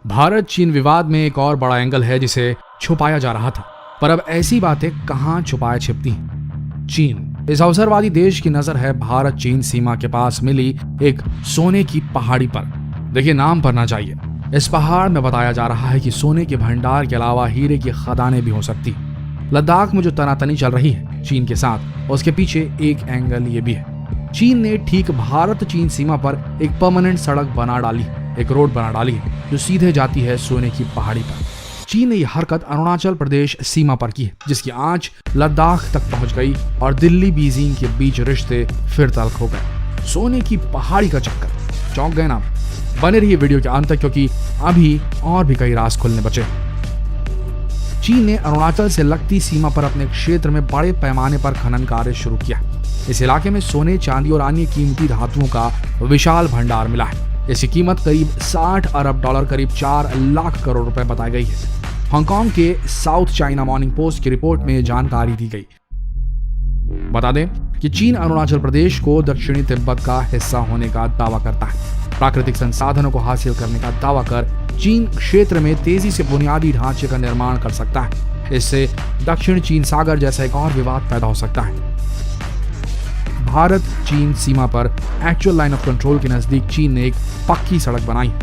भारत चीन विवाद में एक और बड़ा एंगल है जिसे छुपाया जा रहा था, पर अब ऐसी बातें कहां छुपाए छिपती हैं। चीन इस अवसरवादी देश की नजर है भारत चीन सीमा के पास मिली एक सोने की पहाड़ी पर। देखिए, नाम पर ना जाइए। इस पहाड़ में बताया जा रहा है कि सोने के भंडार के अलावा हीरे की खदानें भी हो सकती। लद्दाख में जो तनातनी चल रही है चीन के साथ, उसके पीछे एक एंगल ये भी है। चीन ने ठीक भारत चीन सीमा पर एक परमानेंट सड़क बना डाली, एक रोड बना डाली है जो सीधे जाती है सोने की पहाड़ी पर। चीन ने यह हरकत अरुणाचल प्रदेश सीमा पर की है, जिसकी आंच लद्दाख तक पहुंच गई और दिल्ली बीजिंग के बीच रिश्ते फिर तल्ख हो गए। सोने की पहाड़ी का चक्कर, चौंक गए ना? बने रहिए वीडियो के अंत तक, क्योंकि अभी और भी कई राज खुलने बचे। चीन ने अरुणाचल से लगती सीमा पर अपने क्षेत्र में बड़े पैमाने पर खनन कार्य शुरू किया। इस इलाके में सोने, चांदी और अन्य कीमती धातुओं का विशाल भंडार मिला है। इसकी कीमत करीब 60 अरब डॉलर, करीब 4 लाख करोड़ रुपए बताई गई है। हांगकांग के साउथ चाइना मॉर्निंग पोस्ट की रिपोर्ट में जानकारी दी गई। बता दें कि चीन अरुणाचल प्रदेश को दक्षिणी तिब्बत का हिस्सा होने का दावा करता है। प्राकृतिक संसाधनों को हासिल करने का दावा कर चीन क्षेत्र में तेजी से बुनियादी ढांचे का निर्माण कर सकता है। इससे दक्षिण चीन सागर जैसा एक और विवाद पैदा हो सकता है। भारत चीन सीमा पर एक्चुअल लाइन ऑफ कंट्रोल के नजदीक चीन ने एक पक्की सड़क बनाई है,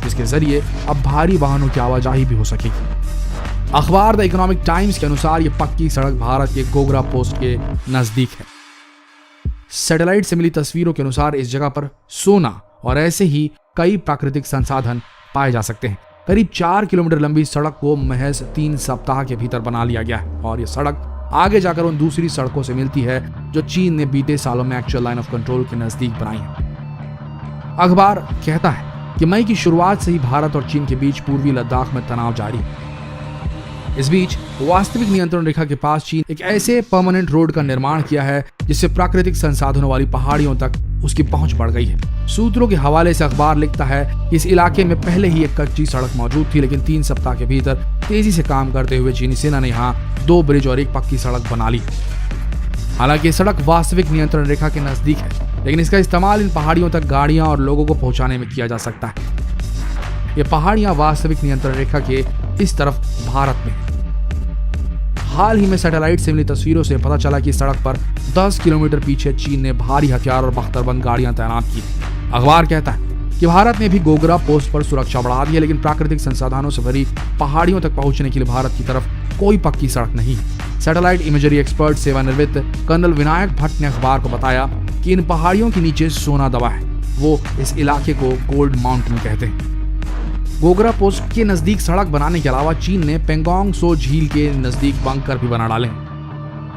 जिसके जरिए अब भारी वाहनों की आवाजाही भी हो सकेगी। अखबार द इकोनॉमिक टाइम्स के अनुसार यह पक्की सड़क भारत के गोगरा पोस्ट के नजदीक है। सैटेलाइट से मिली तस्वीरों के अनुसार इस जगह पर सोना और ऐसे ही कई प्राकृतिक संसाधन पाए जा सकते हैं। करीब 4 किलोमीटर लंबी सड़क को महज 3 सप्ताह के भीतर बना लिया गया है और यह सड़क आगे जाकर उन दूसरी सड़कों से मिलती है जो चीन ने बीते सालों में एक्चुअल लाइन ऑफ कंट्रोल के नजदीक बनाई है। अखबार कहता है कि मई की शुरुआत से ही भारत और चीन के बीच पूर्वी लद्दाख में तनाव जारी है। इस बीच वास्तविक नियंत्रण रेखा के पास चीन एक ऐसे परमानेंट रोड का निर्माण किया है जिससे प्राकृतिक संसाधनों वाली पहाड़ियों तक उसकी पहुंच बढ़ गई है। सूत्रों के हवाले से अखबार लिखता है कि इस इलाके में पहले ही एक कच्ची सड़क मौजूद थी, लेकिन 3 सप्ताह के भीतर तेजी से काम करते हुए चीनी सेना ने यहाँ 2 ब्रिज और एक पक्की सड़क बना ली। हालांकि सड़क वास्तविक नियंत्रण रेखा के नजदीक है, लेकिन इसका इस्तेमाल इन पहाड़ियों तक गाड़ियां और लोगों को पहुंचाने में किया जा सकता है। ये पहाड़ियां वास्तविक नियंत्रण रेखा के इस तरफ भारत में। हाल ही में सैटेलाइट से मिली तस्वीरों से पता चला कि सड़क पर 10 किलोमीटर पीछे चीन ने भारी हथियार और बख्तरबंद गाड़ियां तैनात की। अखबार कहता है कि भारत ने भी गोगरा पोस्ट पर सुरक्षा बढ़ा दी है, लेकिन प्राकृतिक संसाधनों से भरी पहाड़ियों तक पहुंचने के लिए भारत की तरफ कोई पक्की सड़क नहीं है। सैटेलाइट इमेजरी एक्सपर्ट सेवानिवृत्त कर्नल विनायक भट्ट ने अखबार को बताया कि इन पहाड़ियों के नीचे सोना दबा है। वो इस इलाके को गोल्ड माउंटेन कहते हैं। गोगरा पोस्ट के नजदीक सड़क बनाने के अलावा चीन ने पेंगोंग सो झील के नजदीक बंकर भी बना डाले।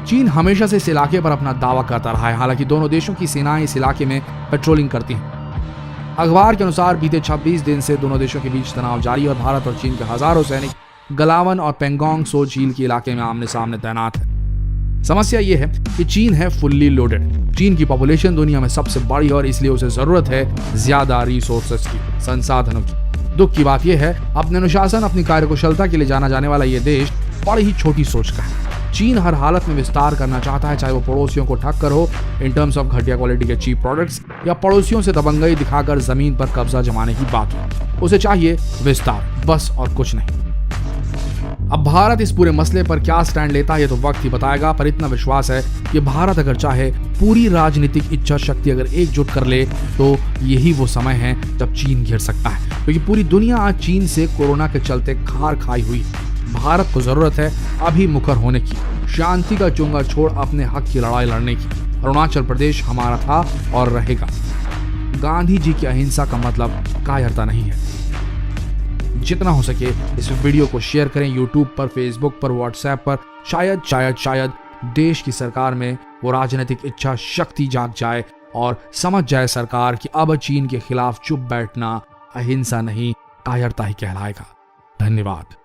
चीन हमेशा से इस इलाके पर अपना दावा करता रहा है। हालांकि दोनों देशों की सेनाएं इस इलाके में पेट्रोलिंग करती हैं। अखबार के अनुसार बीते 26 दिन से दोनों देशों के बीच तनाव जारी है और भारत और चीन के हजारों सैनिक गलावन और पेंगोंग सो झील के इलाके में आमने सामने तैनात है। समस्या यह है कि चीन है फुल्ली लोडेड। चीन की पॉपुलेशन दुनिया में सबसे बड़ी और इसलिए उसे जरूरत है ज्यादा रिसोर्सेस की, संसाधनों की। दुख की बात यह है, अपने अनुशासन, अपनी कार्यकुशलता के लिए जाना जाने वाला यह देश बड़ी ही छोटी सोच का है। चीन हर हालत में विस्तार करना चाहता है, चाहे वो पड़ोसियों को ठक्कर हो इन टर्म्स ऑफ घटिया क्वालिटी के चीप प्रोडक्ट्स, या पड़ोसियों से दबंगई दिखाकर जमीन पर कब्जा जमाने की बात हो। उसे चाहिए विस्तार, बस और कुछ नहीं। अब भारत इस पूरे मसले पर क्या स्टैंड लेता है ये तो वक्त ही बताएगा, पर इतना विश्वास है कि भारत अगर चाहे, पूरी राजनीतिक इच्छा शक्ति अगर एकजुट कर ले, तो यही वो समय है जब चीन घिर सकता है, क्योंकि पूरी दुनिया आज चीन से कोरोना के चलते खार खाई हुई है। भारत को जरूरत है अभी मुखर होने की, शांति का चोंगा छोड़ अपने हक की लड़ाई लड़ने की। अरुणाचल प्रदेश हमारा था और रहेगा। गांधी जी की अहिंसा का मतलब कायरता नहीं है। जितना हो सके इस वीडियो को शेयर करें, यूट्यूब पर, फेसबुक पर, व्हाट्सएप पर। शायद देश की सरकार में वो राजनीतिक इच्छा शक्ति जाग जाए और समझ जाए सरकार कि अब चीन के खिलाफ चुप बैठना अहिंसा नहीं, कायरता ही कहलाएगा। धन्यवाद।